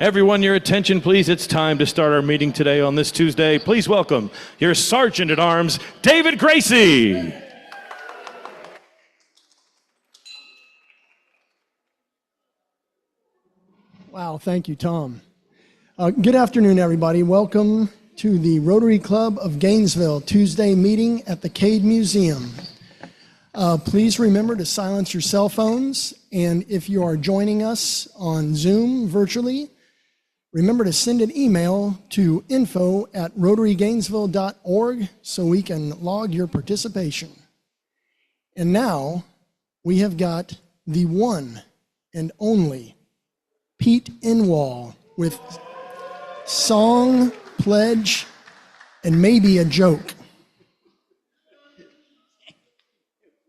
Everyone, your attention, please. It's time to start our meeting today on this Tuesday. Please welcome your Sergeant at Arms, David Gracie. Wow, thank you, Tom. Good afternoon, everybody. Welcome to the Rotary Club of Gainesville Tuesday meeting at the Cade Museum. Please remember to silence your cell phones, and if you are joining us on Zoom virtually, remember to send an email to info@rotarygainesville.org so we can log your participation. And now we have got the one and only Pete Inwall with song, pledge, and maybe a joke.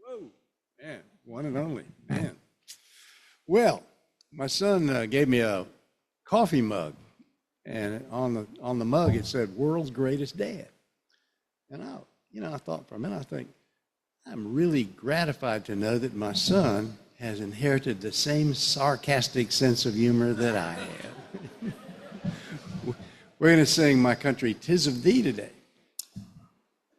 Whoa, man, one and only, man. Well, my son gave me a coffee mug, and on the mug it said "World's Greatest Dad." And I thought for a minute, I think I'm really gratified to know that my son has inherited the same sarcastic sense of humor that I have. We're going to sing "My Country 'Tis of Thee" today.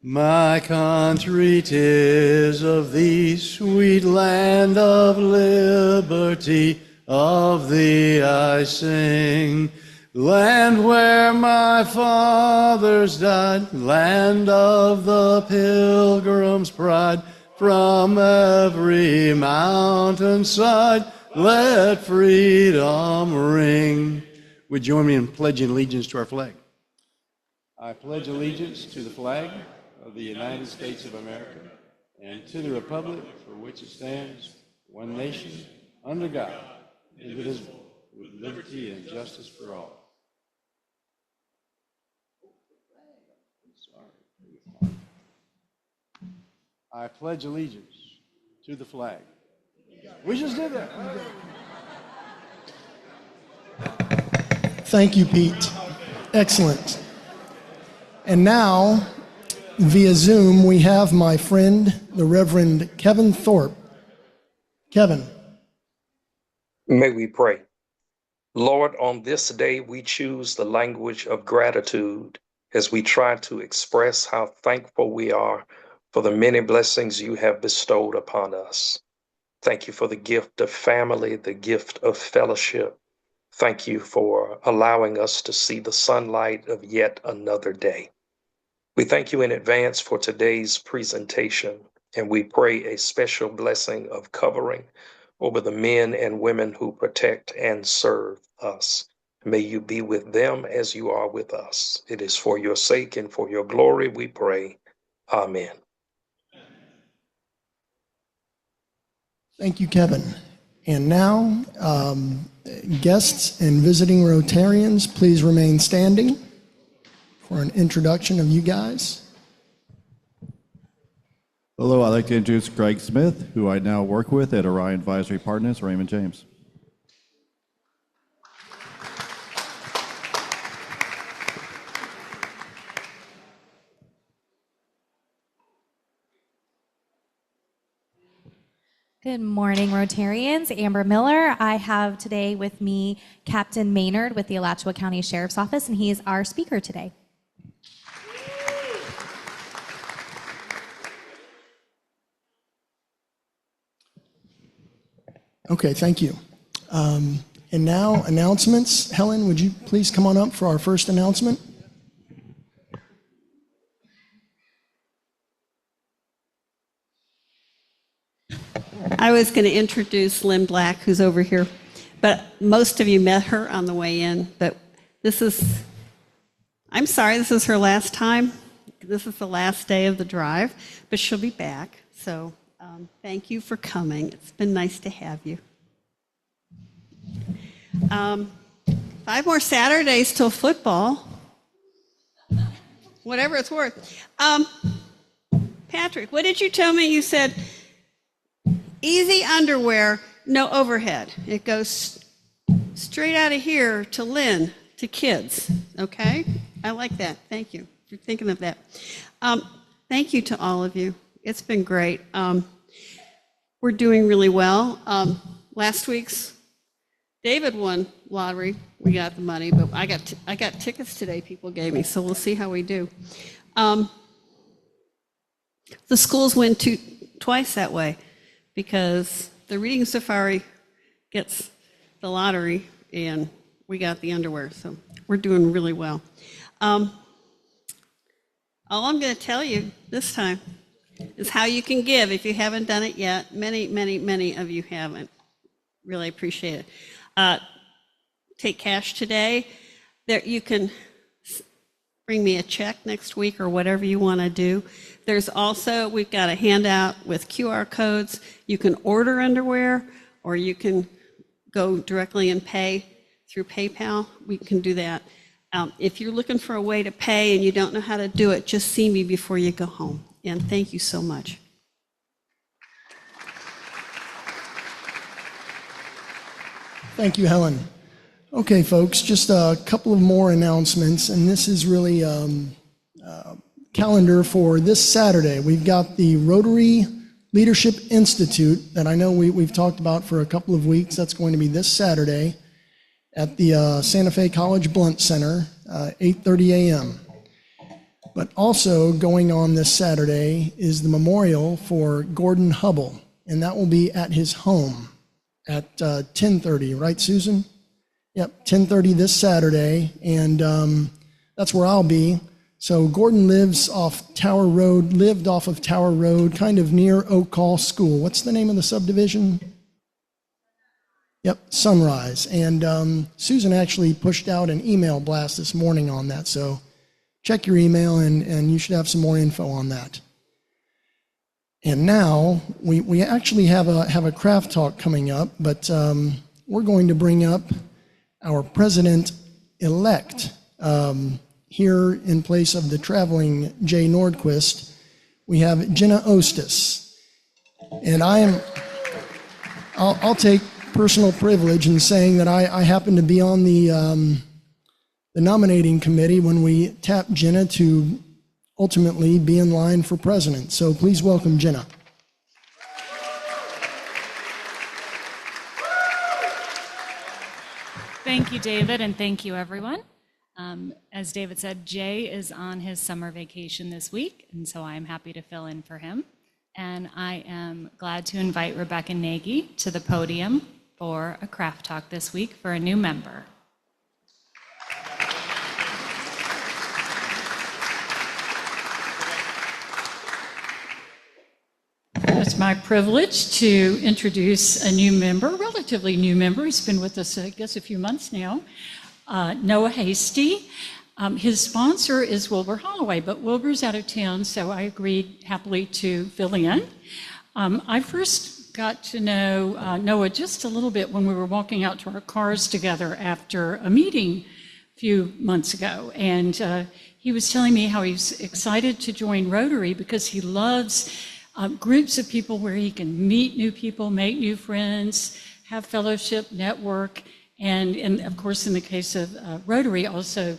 My country 'tis of thee, sweet land of liberty, of thee I sing. Land where my fathers died, land of the Pilgrim's pride, from every mountainside, let freedom ring. Would you join me in pledging allegiance to our flag? I pledge allegiance to the flag of the United States of America and to the republic for which it stands, one nation, under God, indivisible, with liberty and justice for all. I pledge allegiance to the flag. We just did that. Thank you, Pete. Excellent. And now, via Zoom, we have my friend, the Reverend Kevin Thorpe. Kevin. May we pray. Lord, on this day, we choose the language of gratitude as we try to express how thankful we are for the many blessings you have bestowed upon us. Thank you for the gift of family, the gift of fellowship. Thank you for allowing us to see the sunlight of yet another day. We thank you in advance for today's presentation, and we pray a special blessing of covering over the men and women who protect and serve us. May you be with them as you are with us. It is for your sake and for your glory we pray. Amen. Thank you, Kevin. And now, guests and visiting Rotarians, please remain standing for an introduction of you guys. Hello, I'd like to introduce Greg Smith, who I now work with at Orion Advisory Partners, Raymond James. Good morning, Rotarians. Amber Miller. I have today with me Captain Maynard with the Alachua County Sheriff's Office, and he is our speaker today. Okay, thank you. And now, announcements. Helen, would you please come on up for our first announcement? I was going to introduce Lynn Black, who's over here, but most of you met her on the way in. But I'm sorry, this is her last time. This is the last day of the drive, but she'll be back. So thank you for coming. It's been nice to have you. 5 more Saturdays till football, whatever it's worth. Patrick, what did you tell me? You said, easy underwear, no overhead. It goes straight out of here to Lynn, to kids, okay? I like that. Thank you for thinking of that. Thank you to all of you. It's been great. We're doing really well. Last week's David won lottery. We got the money, but I got tickets today people gave me, so we'll see how we do. The schools win twice that way because the reading safari gets the lottery and we got the underwear, so we're doing really well. All I'm going to tell you this time is how you can give if you haven't done it yet. Many of you haven't. Really appreciate it. Take cash today. There, you can bring me a check next week or whatever you want to do. There's also, we've got a handout with QR codes. You can order underwear or you can go directly and pay through PayPal. We can do that. If you're looking for a way to pay and you don't know how to do it, just see me before you go home. And thank you so much. Thank you, Helen. Okay, folks, just a couple of more announcements, and this is really calendar for this Saturday. We've got the Rotary Leadership Institute that I know we've talked about for a couple of weeks. That's going to be this Saturday at the Santa Fe College Blunt Center, 8:30 a.m. But also going on this Saturday is the memorial for Gordon Hubble, and that will be at his home at 10:30, right, Susan? Yep, 10:30 this Saturday, and that's where I'll be. So Gordon lived off of Tower Road, kind of near Oak Hall School. What's the name of the subdivision? Yep, Sunrise. And Susan actually pushed out an email blast this morning on that, so check your email and you should have some more info on that. And now we actually have a craft talk coming up, but we're going to bring up our president-elect here in place of the traveling Jay Nordquist. We have Jenna Ostis, and I'll take personal privilege in saying that I happen to be on the nominating committee when we tapped Jenna to ultimately be in line for president. So please welcome Jenna. Thank you, David, and thank you, everyone. As David said, Jay is on his summer vacation this week, and so I'm happy to fill in for him. And I am glad to invite Rebecca Nagy to the podium for a craft talk this week for a new member. It's my privilege to introduce a new member, relatively new member. He's been with us, I guess, a few months now, Noah Hasty. His sponsor is Wilbur Holloway, but Wilbur's out of town, so I agreed happily to fill in. I first got to know Noah just a little bit when we were walking out to our cars together after a meeting a few months ago. And he was telling me how he's excited to join Rotary because he loves groups of people where he can meet new people, make new friends, have fellowship, network, and of course, in the case of Rotary, also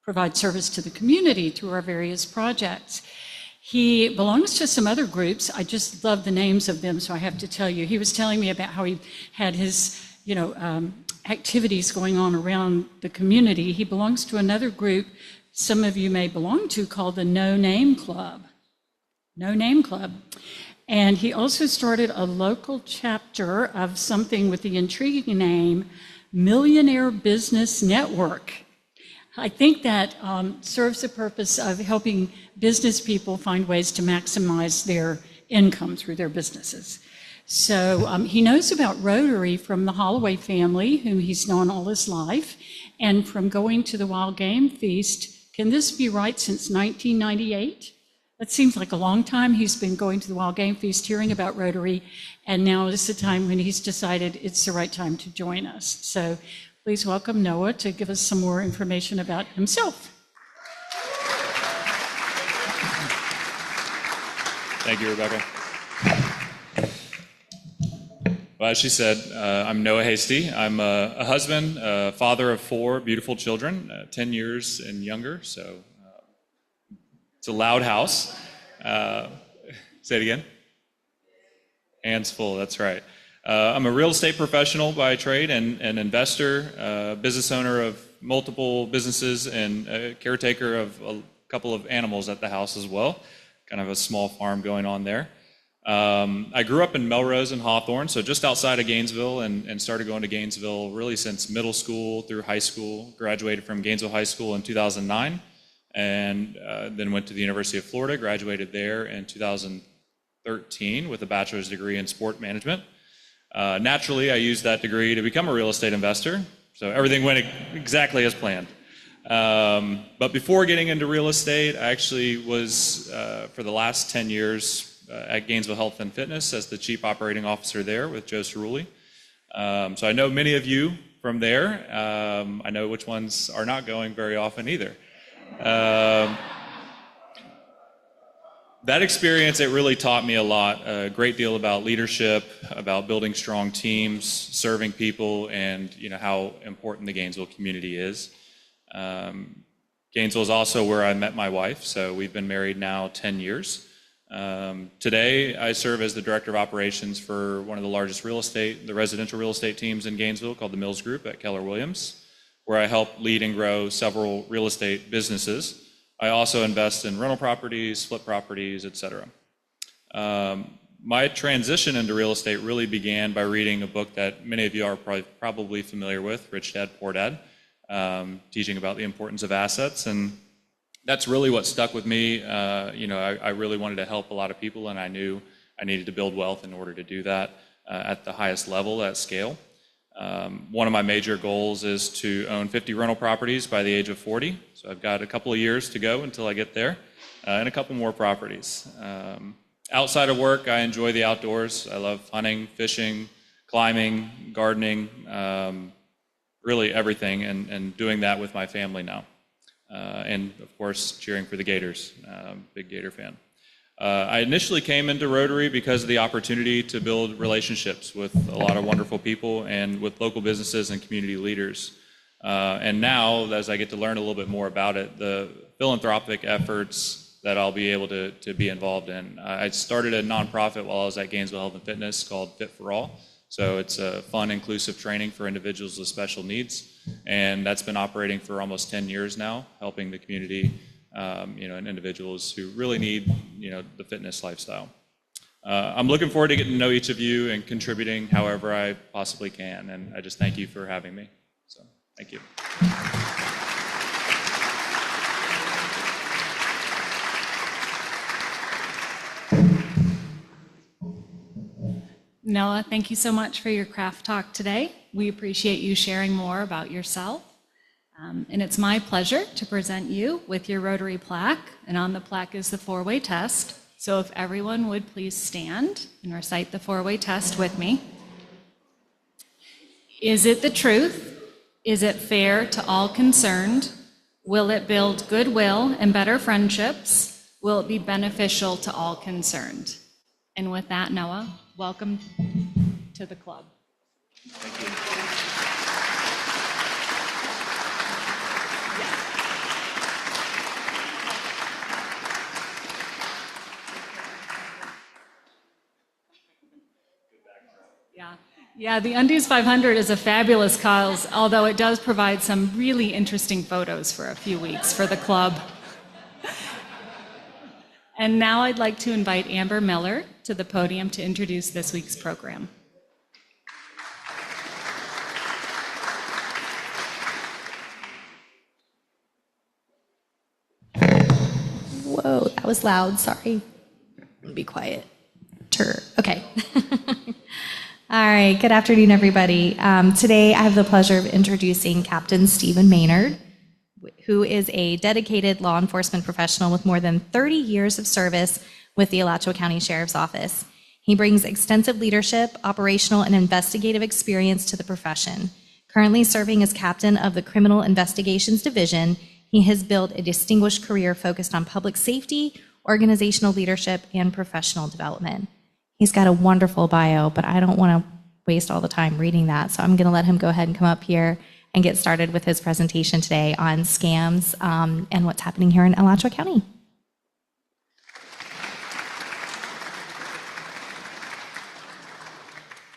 provide service to the community through our various projects. He belongs to some other groups. I just love the names of them, so I have to tell you. He was telling me about how he had his, activities going on around the community. He belongs to another group some of you may belong to called the No Name Club. No Name Club. And he also started a local chapter of something with the intriguing name, Millionaire Business Network. I think that serves the purpose of helping business people find ways to maximize their income through their businesses. So he knows about Rotary from the Holloway family, whom he's known all his life, and from going to the Wild Game Feast. Can this be right, since 1998? That seems like a long time. He's been going to the Wild Game Feast, hearing about Rotary, and now is the time when he's decided it's the right time to join us. So please welcome Noah to give us some more information about himself. Thank you, Rebecca. Well, as she said, I'm Noah Hasty. I'm a husband, a father of 4 beautiful children, 10 years and younger, so it's a loud house. Say it again. Hands full, that's right. I'm a real estate professional by trade and an investor, business owner of multiple businesses, and a caretaker of a couple of animals at the house as well. Kind of a small farm going on there. I grew up in Melrose and Hawthorne, so just outside of Gainesville, and started going to Gainesville really since middle school through high school. Graduated from Gainesville High School in 2009, and then went to the University of Florida, graduated there in 2013 with a bachelor's degree in sport management. Naturally, I used that degree to become a real estate investor, so everything went exactly as planned. But before getting into real estate, I actually was, for the last 10 years, at Gainesville Health and Fitness as the Chief Operating Officer there with Joe Cerulli. So I know many of you from there. I know which ones are not going very often either. That experience, it really taught me a lot, a great deal about leadership, about building strong teams, serving people, and how important the Gainesville community is. Gainesville is also where I met my wife, so we've been married now 10 years. Today, I serve as the Director of Operations for one of the largest the residential real estate teams in Gainesville called the Mills Group at Keller Williams, where I help lead and grow several real estate businesses. I also invest in rental properties, flip properties, etc. My transition into real estate really began by reading a book that many of you are probably familiar with, Rich Dad, Poor Dad, teaching about the importance of assets. And that's really what stuck with me. I really wanted to help a lot of people, and I knew I needed to build wealth in order to do that at the highest level, at scale. One of my major goals is to own 50 rental properties by the age of 40. So I've got a couple of years to go until I get there, and a couple more properties. Outside of work, I enjoy the outdoors. I love hunting, fishing, climbing, gardening, really everything, and doing that with my family now. And of course, cheering for the Gators. Big Gator fan. I initially came into Rotary because of the opportunity to build relationships with a lot of wonderful people and with local businesses and community leaders. And now, as I get to learn a little bit more about it, the philanthropic efforts that I'll be able to be involved in. I started a nonprofit while I was at Gainesville Health and Fitness called Fit for All. So it's a fun, inclusive training for individuals with special needs. And that's been operating for almost 10 years now, helping the community, and individuals who really need, the fitness lifestyle. I'm looking forward to getting to know each of you and contributing however I possibly can. And I just thank you for having me. So, thank you. Noah, thank you so much for your craft talk today. We appreciate you sharing more about yourself. And it's my pleasure to present you with your Rotary plaque. And on the plaque is the four-way test. So if everyone would please stand and recite the four-way test with me. Is it the truth? Is it fair to all concerned? Will it build goodwill and better friendships? Will it be beneficial to all concerned? And with that, Noah, welcome to the club. Thank you. Yeah, the Undies 500 is a fabulous cause, although it does provide some really interesting photos for a few weeks for the club. And now I'd like to invite Amber Miller to the podium to introduce this week's program. Whoa, that was loud, sorry. Be quiet. Okay. All right, good afternoon, everybody. Today I have the pleasure of introducing Captain Stephen Maynard, who is a dedicated law enforcement professional with more than 30 years of service with the Alachua County Sheriff's Office. He brings extensive leadership, operational, and investigative experience to the profession. Currently serving as captain of the Criminal Investigations Division, he has built a distinguished career focused on public safety, organizational leadership, and professional development. He's got a wonderful bio, but I don't want to waste all the time reading that, so I'm going to let him go ahead and come up here and get started with his presentation today on scams and what's happening here in Alachua County.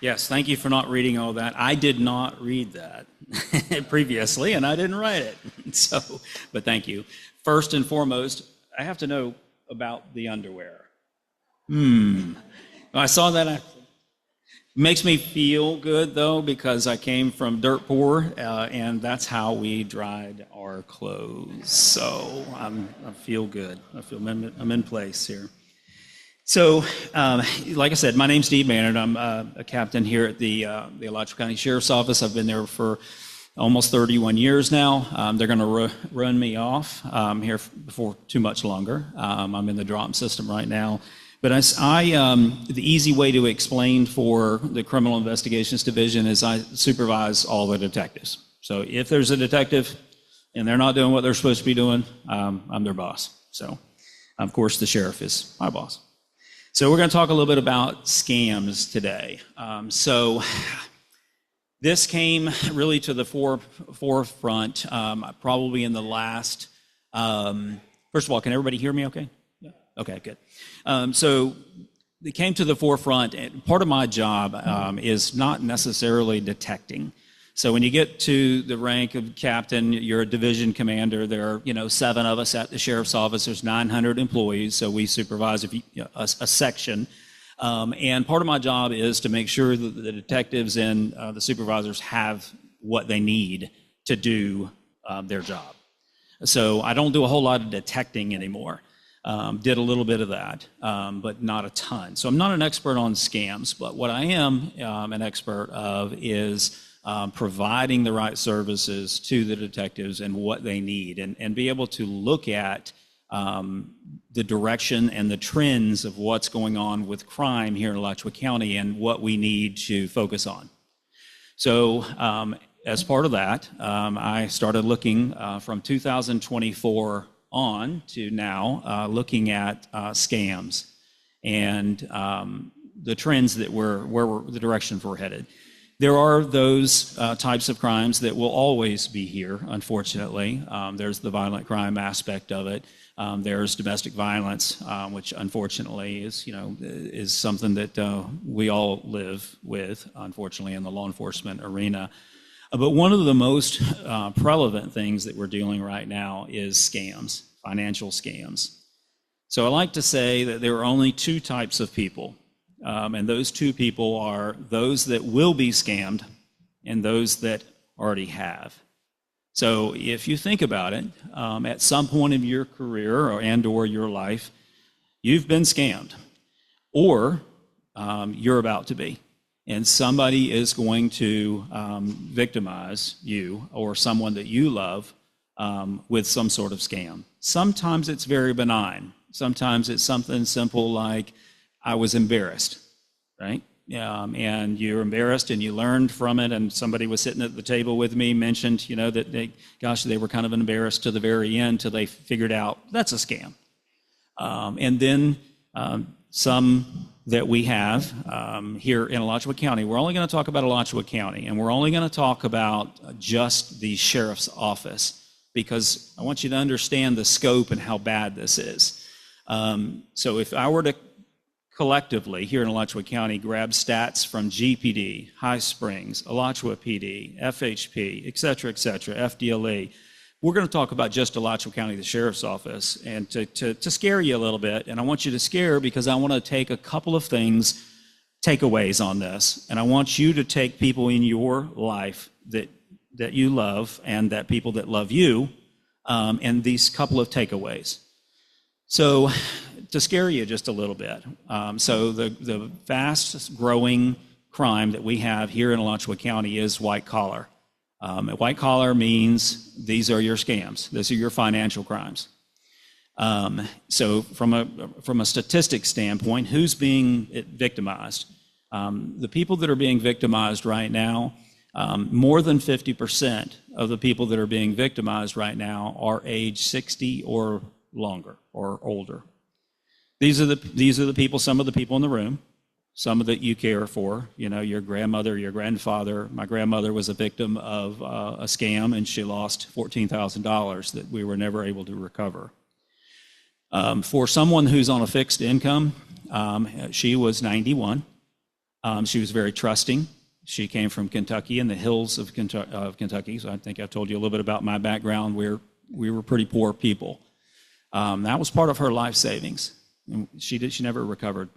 Yes, thank you for not reading all that. I did not read that previously, and I didn't write it. So, but thank you. First and foremost, I have to know about the underwear. I saw that. It makes me feel good, though, because I came from dirt poor, and that's how we dried our clothes. So I feel good. I feel I'm in place here. So, like I said, my name's Stephen Maynard. I'm a captain here at the Alachua County Sheriff's Office. I've been there for almost 31 years now. They're going to run me off here before too much longer. I'm in the drop system right now. But the easy way to explain for the Criminal Investigations Division is I supervise all the detectives. So if there's a detective and they're not doing what they're supposed to be doing, I'm their boss. So, of course, the sheriff is my boss. So we're going to talk a little bit about scams today. So this came really to the forefront probably in the last, first of all, can everybody hear me okay? Yeah. Okay, good. So it came to the forefront, and part of my job is not necessarily detecting. So when you get to the rank of captain, you're a division commander. There are, 7 of us at the sheriff's office. There's 900 employees, so we supervise a section. And part of my job is to make sure that the detectives and the supervisors have what they need to do their job. So I don't do a whole lot of detecting anymore. Did a little bit of that, but not a ton. So I'm not an expert on scams, but what I am an expert of is providing the right services to the detectives and what they need, and be able to look at the direction and the trends of what's going on with crime here in Alachua County and what we need to focus on. So as part of that, I started looking from 2024 on to now, looking at scams and the trends that where the directions we're headed. There are those types of crimes that will always be here, unfortunately. There's the violent crime aspect of it. There's domestic violence, which unfortunately is something that we all live with, unfortunately, in the law enforcement arena. But one of the most prevalent things that we're dealing right now is scams, financial scams. So I like to say that there are only 2 types of people. And those 2 people are those that will be scammed and those that already have. So if you think about it, at some point of your career or your life, you've been scammed, or you're about to be. And somebody is going to victimize you or someone that you love with some sort of scam. Sometimes it's very benign. Sometimes it's something simple like, I was embarrassed, right? And you're embarrassed and you learned from it, and somebody was sitting at the table with me, mentioned, that they were kind of embarrassed to the very end till they figured out that's a scam. And then some that we have here in Alachua County. We're only going to talk about Alachua County, and we're only going to talk about just the sheriff's office, because I want you to understand the scope and how bad this is. So if I were to collectively here in Alachua County grab stats from GPD, High Springs, Alachua PD, FHP, et cetera, FDLE, we're going to talk about just Alachua County, the Sheriff's Office, and to scare you a little bit. And I want you to scare because I want to take a couple of takeaways on this. And I want you to take people in your life that you love and that people that love you, and these couple of takeaways. So to scare you just a little bit. So the fastest growing crime that we have here in Alachua County is white collar. White collar means these are your scams. These are your financial crimes. So from a statistics standpoint, who's being victimized? The people that are being victimized right now, more than 50% of the people that are being victimized right now are age 60 or longer or older. These are the people, some of the people in the room, some of that you care for, your grandmother, your grandfather. My grandmother was a victim of a scam, and she lost $14,000 that we were never able to recover. For someone who's on a fixed income, she was 91. She was very trusting. She came from Kentucky, in the hills of Kentucky. So I think I told you a little bit about my background, where we were pretty poor people. That was part of her life savings. And she never recovered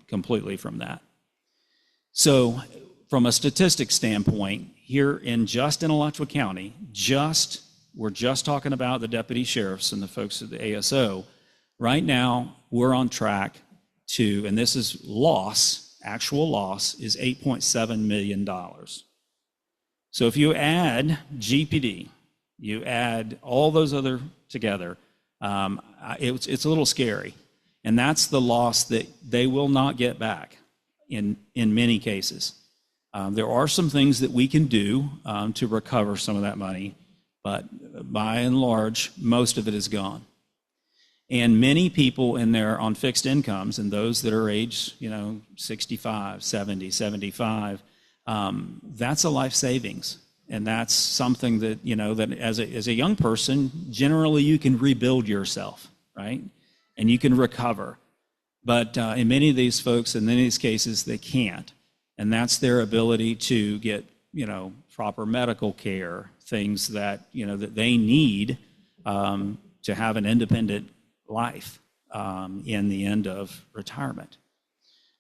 completely from that. So from a statistics standpoint, here in Alachua County, we're just talking about the deputy sheriffs and the folks at the ASO. Right now, we're on track to, and this is actual loss is $8.7 million. So if you add GPD, you add all those other together, it's a little scary. And that's the loss that they will not get back in many cases. There are some things that we can do to recover some of that money, but by and large, most of it is gone. And many people in there on fixed incomes, and those that are age, 65, 70, 75, that's a life savings. And that's something that, that as a young person, generally you can rebuild yourself, right? And you can recover. But in many of these folks, in many of these cases, they can't. And that's their ability to get, proper medical care, things that, that they need to have an independent life in the end of retirement.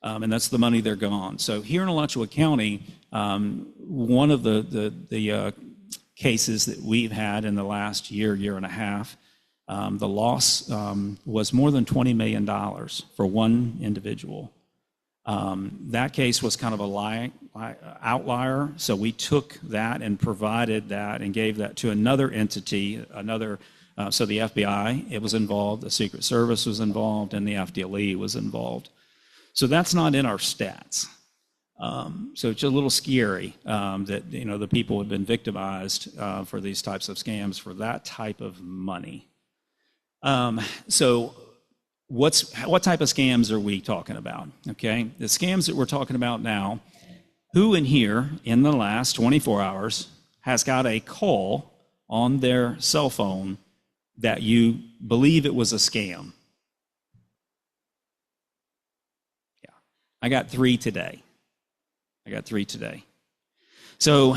And that's the money they're gone. So here in Alachua County, one of the cases that we've had in the last year and a half, the loss was more than $20 million for one individual. That case was kind of a outlier, so we took that and provided that and gave that to another entity, so the FBI, it was involved, the Secret Service was involved, and the FDLE was involved. So that's not in our stats. So it's a little scary that the people have been victimized for these types of scams for that type of money. So what type of scams are we talking about? Okay, the scams that we're talking about now. Who in here in the last 24 hours has got a call on their cell phone that you believe it was a scam? Yeah, I got 3 today. So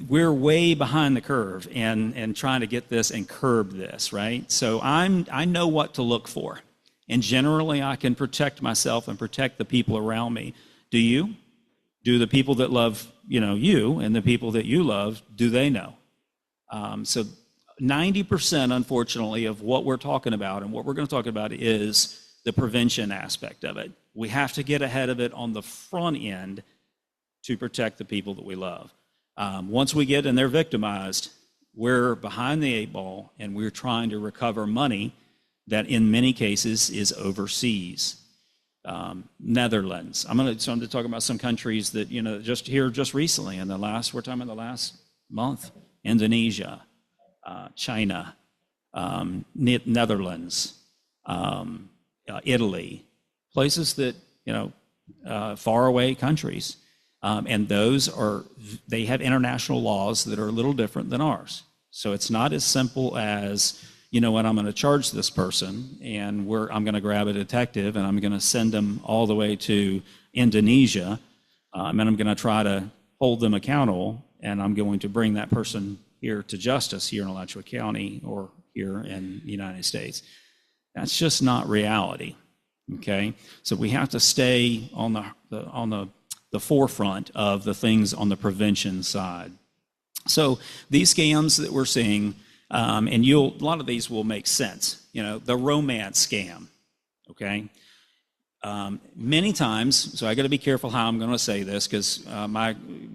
we're way behind the curve and trying to get this and curb this, right? So I know what to look for. And generally I can protect myself and protect the people around me. Do you? Do the people that love, you and the people that you love, do they know? So 90%, unfortunately, of what we're talking about and what we're going to talk about is the prevention aspect of it. We have to get ahead of it on the front end to protect the people that we love. Once we get and they're victimized, we're behind the 8 ball and we're trying to recover money that in many cases is overseas. Netherlands. I'm going to talk about some countries that, just recently we're talking about the last month. Indonesia, China, Netherlands, Italy, places that, far away countries. And they have international laws that are a little different than ours. So it's not as simple as, I'm going to charge this person and I'm going to grab a detective and I'm going to send them all the way to Indonesia and I'm going to try to hold them accountable and I'm going to bring that person here to justice here in Alachua County or here in the United States. That's just not reality, okay? So we have to stay on the forefront of the things on the prevention side. So these scams that we're seeing, and a lot of these will make sense. The romance scam, okay? Many times, so I got to be careful how I'm going to say this because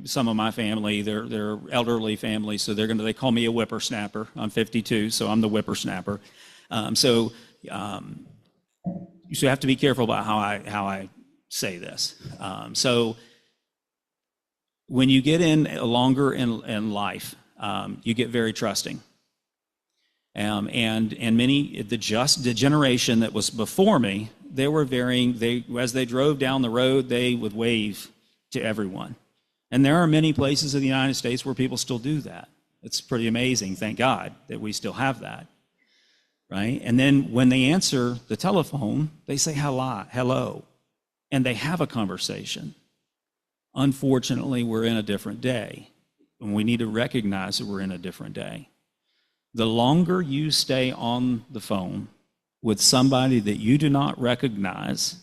some of my family, they're elderly family, so they call me a whippersnapper. I'm 52, so I'm the whippersnapper. So you have to be careful about how I say this. So when you get in longer in life, you get very trusting. And many, the generation that was before me, they were as they drove down the road, they would wave to everyone. And there are many places in the United States where people still do that. It's pretty amazing, thank God, that we still have that, right? And then when they answer the telephone, they say hello, and they have a conversation. Unfortunately, we're in a different day, and we need to recognize that we're in a different day. The longer you stay on the phone with somebody that you do not recognize,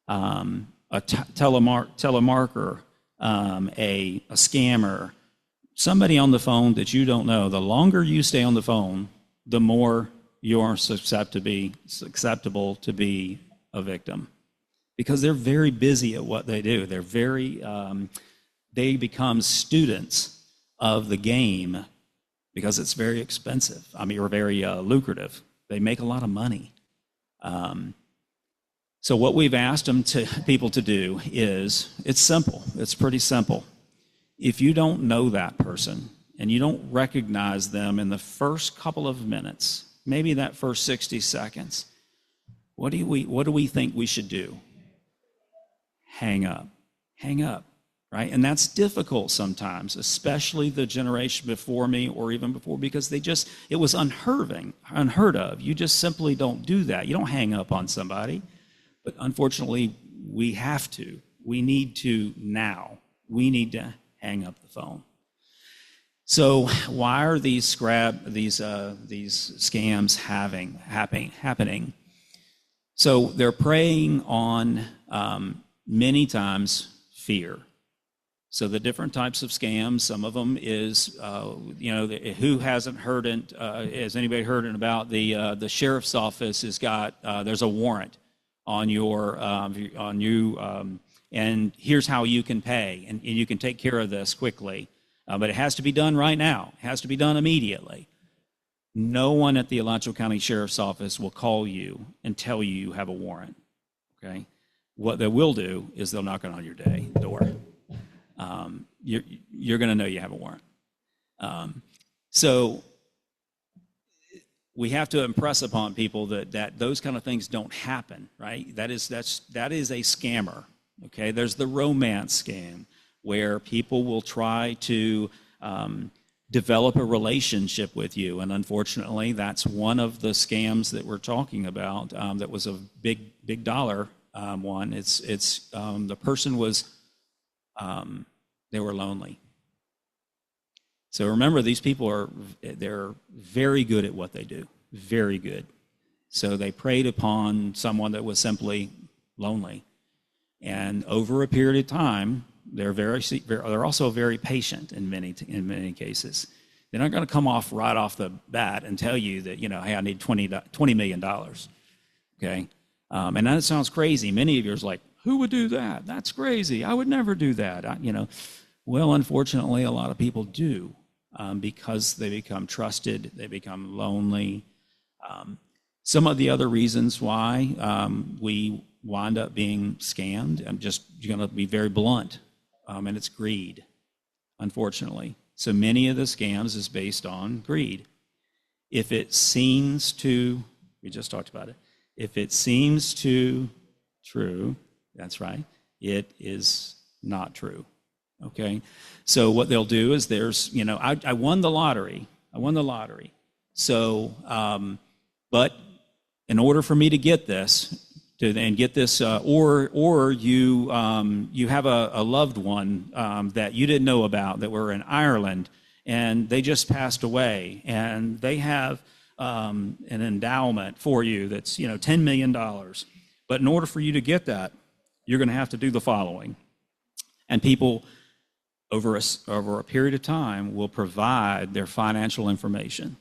a telemarketer, a scammer, somebody on the phone that you don't know, the longer you stay on the phone, the more you're susceptible to be a victim. Because they're very busy at what they do. They're they become students of the game because it's very expensive. Or very lucrative. They make a lot of money. So what we've asked people to do is, it's simple. It's pretty simple. If you don't know that person and you don't recognize them in the first couple of minutes, maybe that first 60 seconds, what do we think we should do? Hang up, right? And that's difficult sometimes, especially the generation before me or even before, because it was unheard of. You just simply don't do that. You don't hang up on somebody. But unfortunately, we have to. We need to now. We need to hang up the phone. So why are these scams happening? So they're preying on many times fear. So the different types of scams, some of them is, who hasn't heard it? Has anybody heard about the sheriff's office has got, there's a warrant on you, and here's how you can pay, and you can take care of this quickly. But it has to be done right now. It has to be done immediately. No one at the Alachua County Sheriff's Office will call you and tell you you have a warrant, okay? What they will do is they'll knock on your door. You're going to know you have a warrant. So we have to impress upon people that those kind of things don't happen, right? That is a scammer, okay? There's the romance scam where people will try to develop a relationship with you, and unfortunately, that's one of the scams that we're talking about. That was a big dollar one. It's the person was they were lonely. So remember, these people they're very good at what they do, very good. So they preyed upon someone that was simply lonely, and over a period of time, they're also very patient in many cases. They're not going to come off right off the bat and tell you that, hey, I need $20 million. Okay, and that sounds crazy. Many of you are like, who would do that? That's crazy. I would never do that. Well, unfortunately, a lot of people do. Because they become trusted, they become lonely. Some of the other reasons why we wind up being scammed, I'm just going to be very blunt, and it's greed, unfortunately. So many of the scams is based on greed. If it seems to, we just talked about it, if it seems to true, that's right, it is not true. Okay, so what they'll do is I won the lottery. So, but in order for me to get this, or you have a loved one that you didn't know about that were in Ireland and they just passed away, and they have an endowment for you that's $10 million. But in order for you to get that, you're going to have to do the following, and people over a period of time will provide their financial information.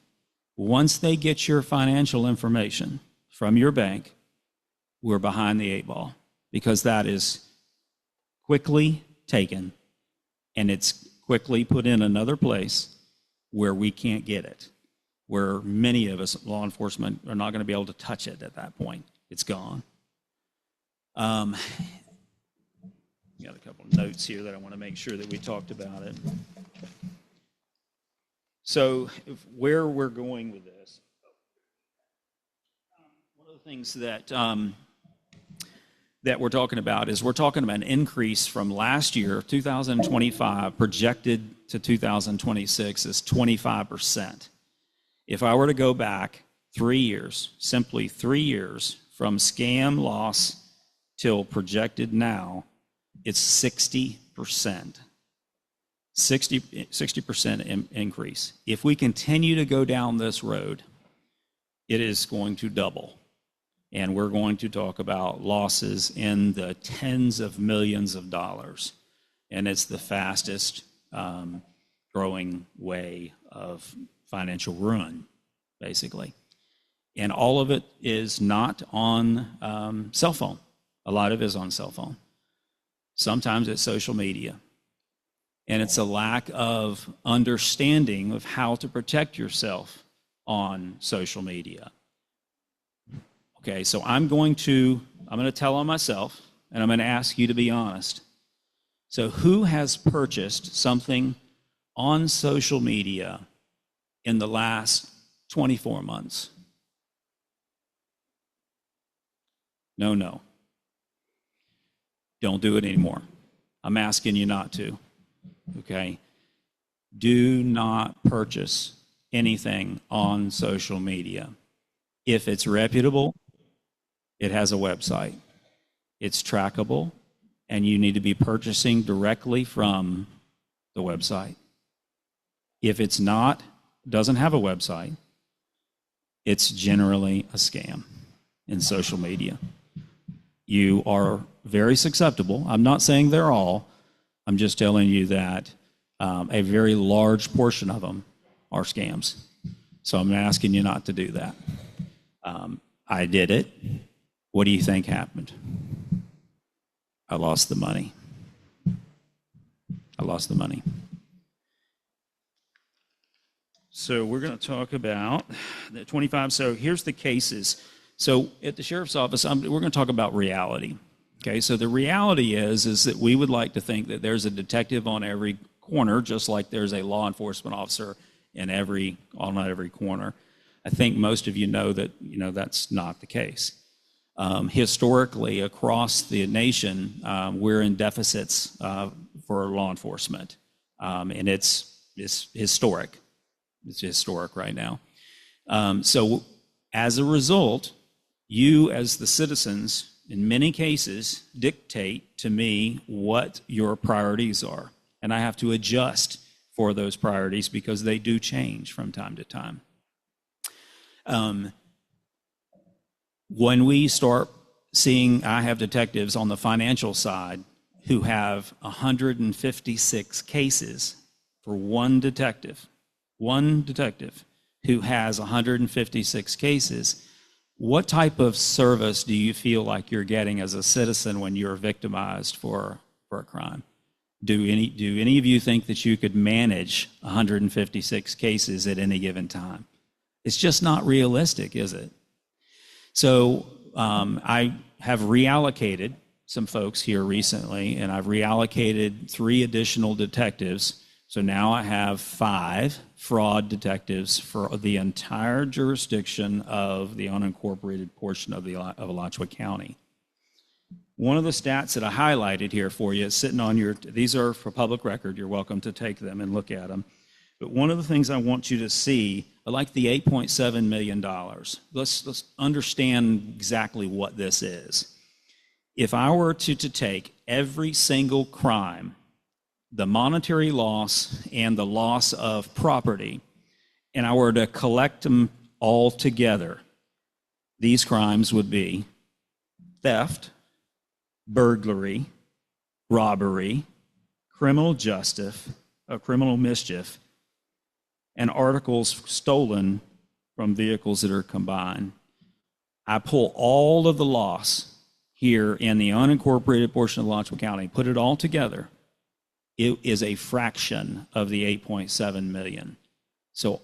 Once they get your financial information from your bank, we're behind the 8 ball, because that is quickly taken and it's quickly put in another place where we can't get it, where many of us, law enforcement, are not going to be able to touch it at that point. It's gone. Got a couple of notes here that I want to make sure that we talked about it. So where we're going with this, one of the things that we're talking about is we're talking about an increase from last year, 2025, projected to 2026 is 25%. If I were to go back 3 years, simply 3 years, from scam loss till projected now, it's 60%. 60% increase. If we continue to go down this road, it is going to double. And we're going to talk about losses in the tens of millions of dollars. And it's the fastest growing way of financial ruin, basically. And all of it is not on cell phone. A lot of it is on cell phone. Sometimes it's social media. And it's a lack of understanding of how to protect yourself on social media. Okay, so I'm going to tell on myself, and I'm going to ask you to be honest. So who has purchased something on social media in the last 24 months? No. Don't do it anymore. I'm asking you not to. Okay? Do not purchase anything on social media. If it's reputable, it has a website. It's trackable, and you need to be purchasing directly from the website. If it's not, doesn't have a website, it's generally a scam in social media. You are very susceptible. I'm not saying they're all. I'm just telling you that a very large portion of them are scams. So I'm asking you not to do that. I did it. What do you think happened? I lost the money. So we're going to talk about the 25. So here's the cases. So at the sheriff's office, we're going to talk about reality. Okay, so the reality is that we would like to think that there's a detective on every corner, just like there's a law enforcement officer on every corner. I think most of you know that that's not the case. Historically, across the nation, we're in deficits for law enforcement, and it's historic. It's historic right now. So as a result, you as the citizens, in many cases, dictate to me what your priorities are. And I have to adjust for those priorities because they do change from time to time. When we start seeing, I have detectives on the financial side who have 156 cases for one detective who has 156 cases. What type of service do you feel like you're getting as a citizen when you're victimized for a crime? Do any of you think that you could manage 156 cases at any given time? It's just not realistic, is it? So I have reallocated some folks here recently, and I've reallocated 3 additional detectives. So now I have 5 fraud detectives for the entire jurisdiction of the unincorporated portion of Alachua County. One of the stats that I highlighted here for you is sitting on these are for public record. You're welcome to take them and look at them. But one of the things I want you to see, I like the $8.7 million. Let's understand exactly what this is. If I were to take every single crime, the monetary loss and the loss of property, and I were to collect them all together, these crimes would be theft, burglary, robbery, criminal mischief, and articles stolen from vehicles that are combined. I pull all of the loss here in the unincorporated portion of Alachua County, put it all together. It is a fraction of the 8.7 million. So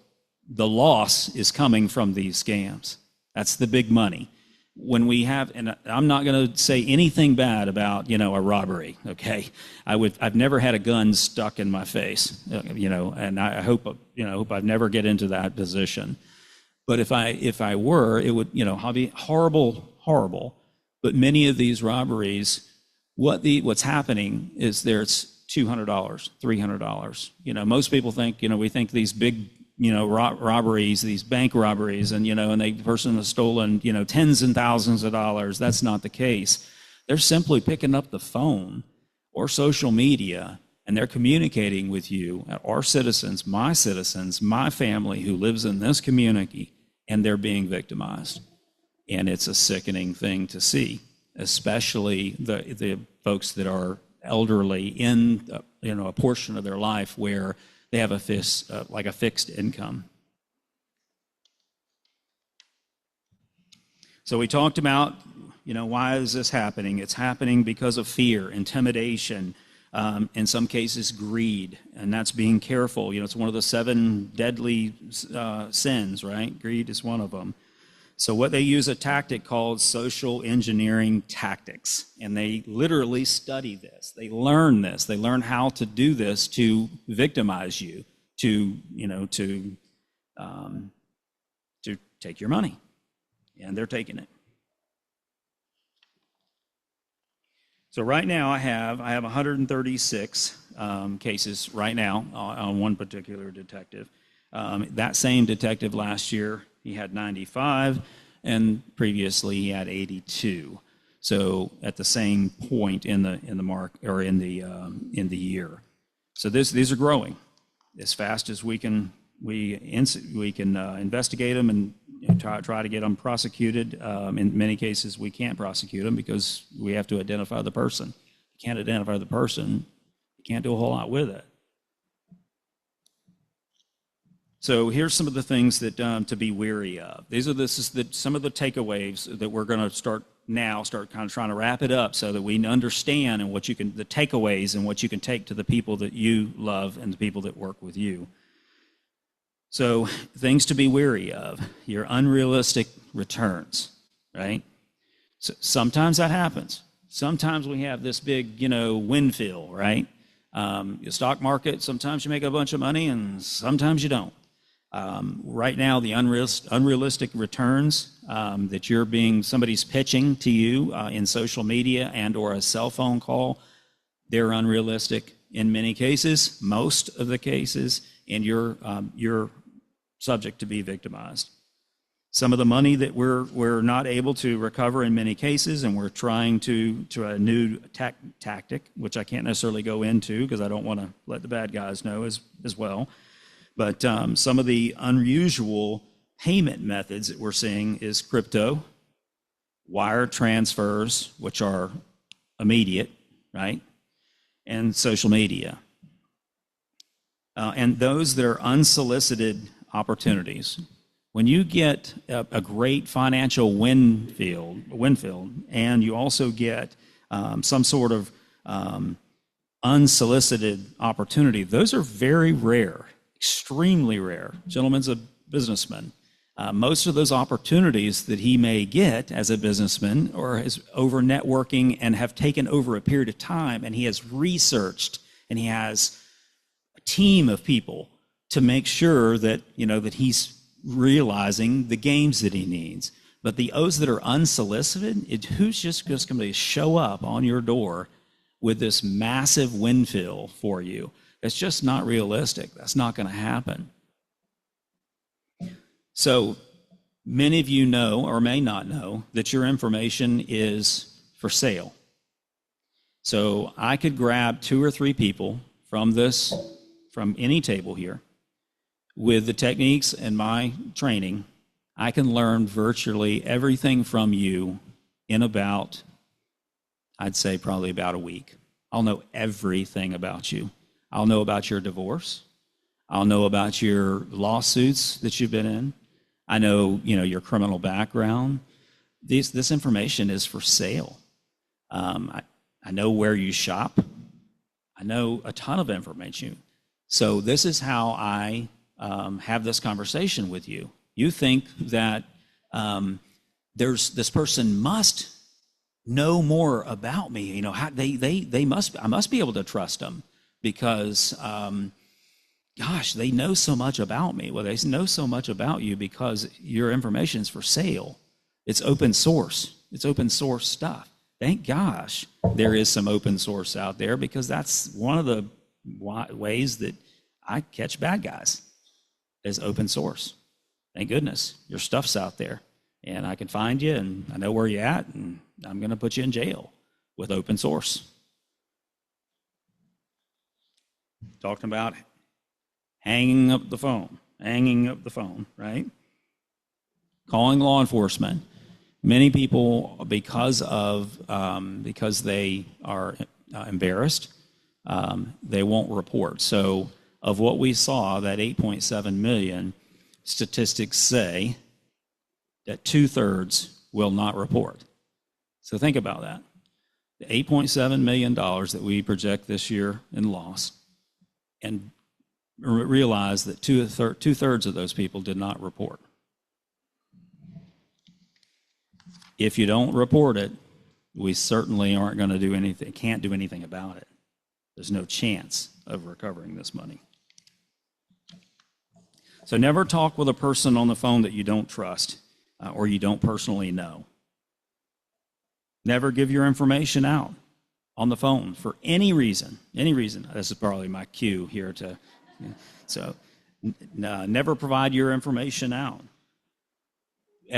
the loss is coming from these scams. That's the big money. When we have, and I'm not going to say anything bad about, a robbery, okay? I've never had a gun stuck in my face, and I hope I've never get into that position. But if I were, it would, be horrible. But many of these robberies, what's happening is there's $200, $300. Most people think, we think these big, robberies, these bank robberies, and, and the person has stolen, tens and thousands of dollars. That's not the case. They're simply picking up the phone or social media, and they're communicating with you, our citizens, my family who lives in this community, and they're being victimized. And it's a sickening thing to see, especially the folks that are elderly in a portion of their life where they have a fixed income. So we talked about, why is this happening? It's happening because of fear, intimidation, in some cases greed, and that's being careful. It's one of the 7 deadly sins, right? Greed is one of them. So what they use a tactic called social engineering tactics, and they literally study this. They learn this. They learn how to do this to victimize you, to take your money, and they're taking it. So right now I have 136 cases right now on one particular detective. That same detective last year, he had 95, and previously he had 82. So at the same point in the mark or in the year. So these are growing as fast as we can investigate them and try to get them prosecuted. In many cases, we can't prosecute them because we have to identify the person. If you can't identify the person, you can't do a whole lot with it. So here's some of the things that to be wary of. Some of the takeaways that we're going to start kind of trying to wrap it up so that we understand and the takeaways and what you can take to the people that you love and the people that work with you. So things to be wary of, your unrealistic returns, right? So sometimes that happens. Sometimes we have this big, wind fill, right? The stock market, sometimes you make a bunch of money and sometimes you don't. Right now, the unrealistic returns that somebody's pitching to you in social media and or a cell phone call, they're unrealistic in many cases, most of the cases, and you're subject to be victimized. Some of the money that we're not able to recover in many cases, and we're trying to a new tactic, which I can't necessarily go into because I don't want to let the bad guys know as well. But some of the unusual payment methods that we're seeing is crypto, wire transfers, which are immediate, right, and social media. And those that are unsolicited opportunities. When you get a great financial wind field, and you also get some sort of unsolicited opportunity, those are very rare, extremely rare. Gentleman's a businessman. Most of those opportunities that he may get as a businessman or is over networking and have taken over a period of time, and he has researched and he has a team of people to make sure that, that he's realizing the games that he needs. But those that are unsolicited, who's just going to show up on your door with this massive windfill for you? It's just not realistic. That's not going to happen. So many of you know or may not know that your information is for sale. So I could grab 2 or 3 people from any table here. With the techniques and my training, I can learn virtually everything from you in about, I'd say probably about a week. I'll know everything about you. I'll know about your divorce. I'll know about your lawsuits that you've been in. I know, your criminal background. This information is for sale. I know where you shop. I know a ton of information. So this is how I have this conversation with you. You think that this person must know more about me. I must be able to trust them because, they know so much about me. Well, they know so much about you because your information is for sale. It's open source. It's open source stuff. Thank gosh there is some open source out there because that's one of the ways that I catch bad guys. Is open source. Thank goodness your stuff's out there and I can find you and I know where you're at and I'm going to put you in jail with open source. Talking about hanging up the phone, right? Calling law enforcement. Many people, because they are embarrassed, they won't report. So of what we saw, that 8.7 million, statistics say that 2/3 will not report. So think about that. The $8.7 million that we project this year in loss, and realize that two-thirds of those people did not report. If you don't report it, we certainly aren't going to do anything, can't do anything about it. There's no chance of recovering this money. So never talk with a person on the phone that you don't trust or you don't personally know. Never give your information out on the phone for any reason. Any reason. This is probably my cue here to. So never provide your information out.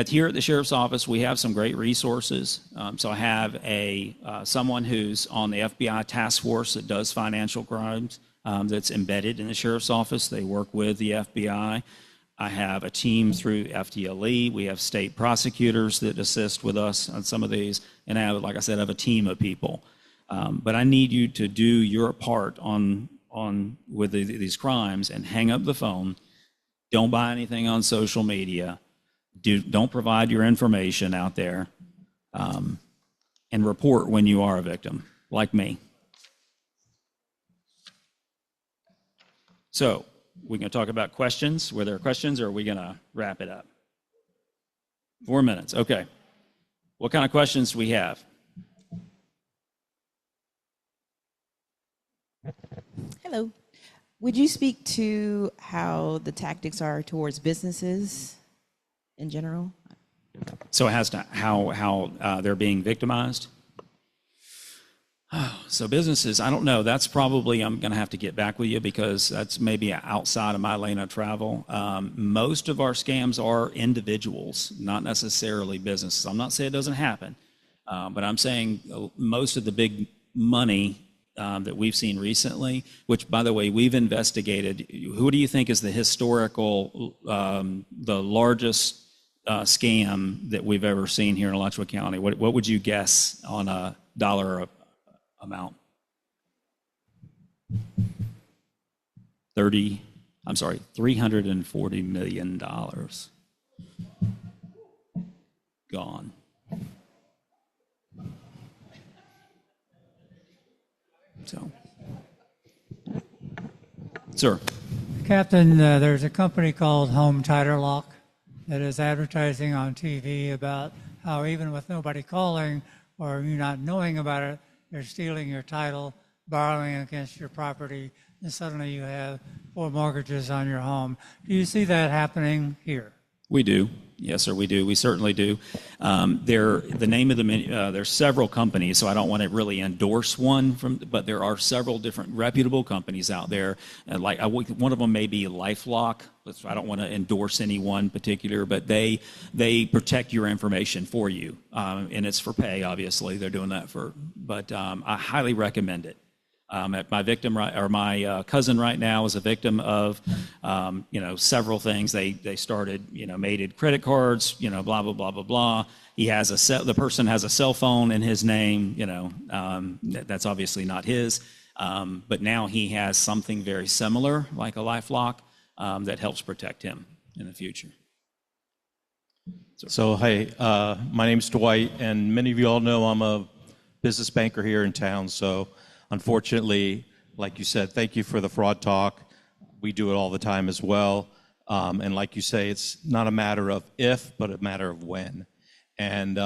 Here at the Sheriff's Office, we have some great resources. So I have someone who's on the FBI task force that does financial crimes that's embedded in the Sheriff's Office. They work with the FBI. I have a team through FDLE. We have state prosecutors that assist with us on some of these. And I have, like I said, I have a team of people. But I need you to do your part with these crimes and hang up the phone. Don't buy anything on social media. Don't provide your information out there, and report when you are a victim, like me. So we're going to talk about questions. Were there questions, or are we going to wrap it up? 4 minutes. Okay. What kind of questions do we have? Hello. Would you speak to how the tactics are towards businesses in general? So it has to how they're being victimized. So businesses, I don't know. That's probably, I'm going to have to get back with you because that's maybe outside of my lane of travel. Most of our scams are individuals, not necessarily businesses. I'm not saying it doesn't happen, but I'm saying most of the big money that we've seen recently, which, by the way, we've investigated. Who do you think is the historical, the largest scam that we've ever seen here in Alachua County? What would you guess on a dollar amount? $340 million gone. So, sir. Captain, there's a company called Home Title Lock that is advertising on TV about how even with nobody calling or you not knowing about it, they're stealing your title, borrowing against your property, and suddenly you have 4 mortgages on your home. Do you see that happening here? We do. Yes, sir, we do. We certainly do. The name of there's several companies, so I don't want to really endorse one, but there are several different reputable companies out there. Like one of them may be LifeLock. I don't want to endorse any one particular, but they protect your information for you, and it's for pay. Obviously, they're doing that but I highly recommend it. My cousin right now is a victim of, several things. They started, mated credit cards, blah, blah, blah, blah, blah. The person has a cell phone in his name, that's obviously not his. But now he has something very similar, like a LifeLock, that helps protect him in the future. So, hey, my name's Dwight, and many of you all know I'm a business banker here in town, so unfortunately, like you said, thank you for the fraud talk. We do it all the time as well. And like you say, it's not a matter of if, but a matter of when. And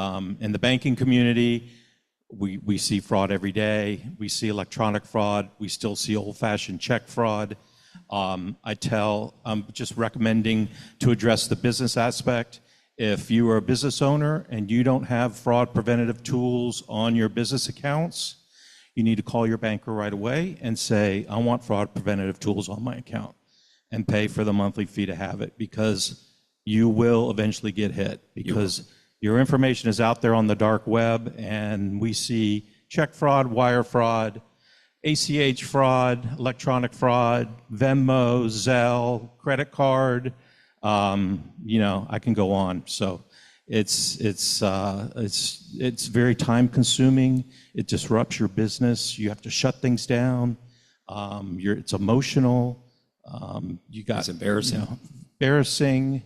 in the banking community, we see fraud every day. We see electronic fraud. We still see old-fashioned check fraud. I'm just recommending to address the business aspect. If you are a business owner and you don't have fraud preventative tools on your business accounts, you need to call your banker right away and say, I want fraud preventative tools on my account, and pay for the monthly fee to have it, because you will eventually get hit, because your information is out there on the dark web, and we see check fraud, wire fraud, ACH fraud, electronic fraud, Venmo, Zelle, credit card. I can go on. So it's very time consuming. It disrupts your business. You have to shut things down. It's emotional. It's embarrassing. Embarrassing.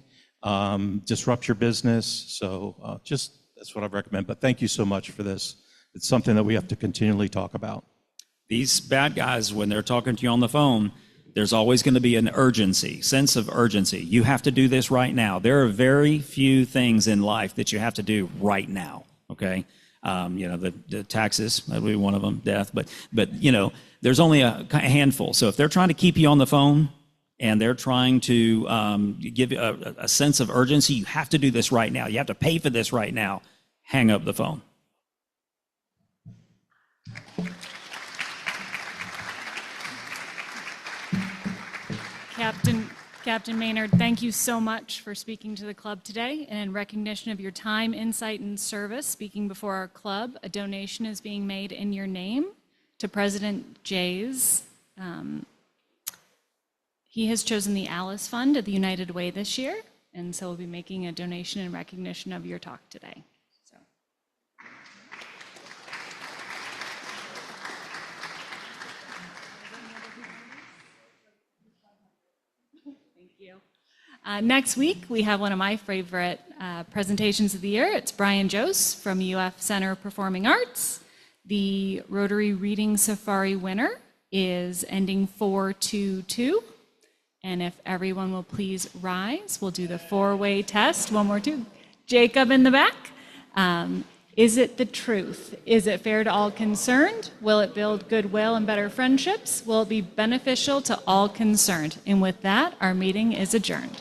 Disrupt your business. So that's what I recommend. But thank you so much for this. It's something that we have to continually talk about. These bad guys, when they're talking to you on the phone, there's always going to be an sense of urgency. You have to do this right now. There are very few things in life that you have to do right now, okay? The taxes, that would be one of them, death, but there's only a handful. So if they're trying to keep you on the phone and they're trying to give you a sense of urgency, you have to do this right now. You have to pay for this right now. Hang up the phone. Captain Maynard, thank you so much for speaking to the club today. And in recognition of your time, insight, and service speaking before our club, a donation is being made in your name to President Jay's. He has chosen the Alice Fund at the United Way this year, and so we'll be making a donation in recognition of your talk today. Next week, we have one of my favorite presentations of the year. It's Brian Jose from UF Center of Performing Arts. The Rotary Reading Safari winner is ending 422. And if everyone will please rise, we'll do the four-way test. One more, two. Jacob in the back. Is it the truth? Is it fair to all concerned? Will it build goodwill and better friendships? Will it be beneficial to all concerned? And with that, our meeting is adjourned.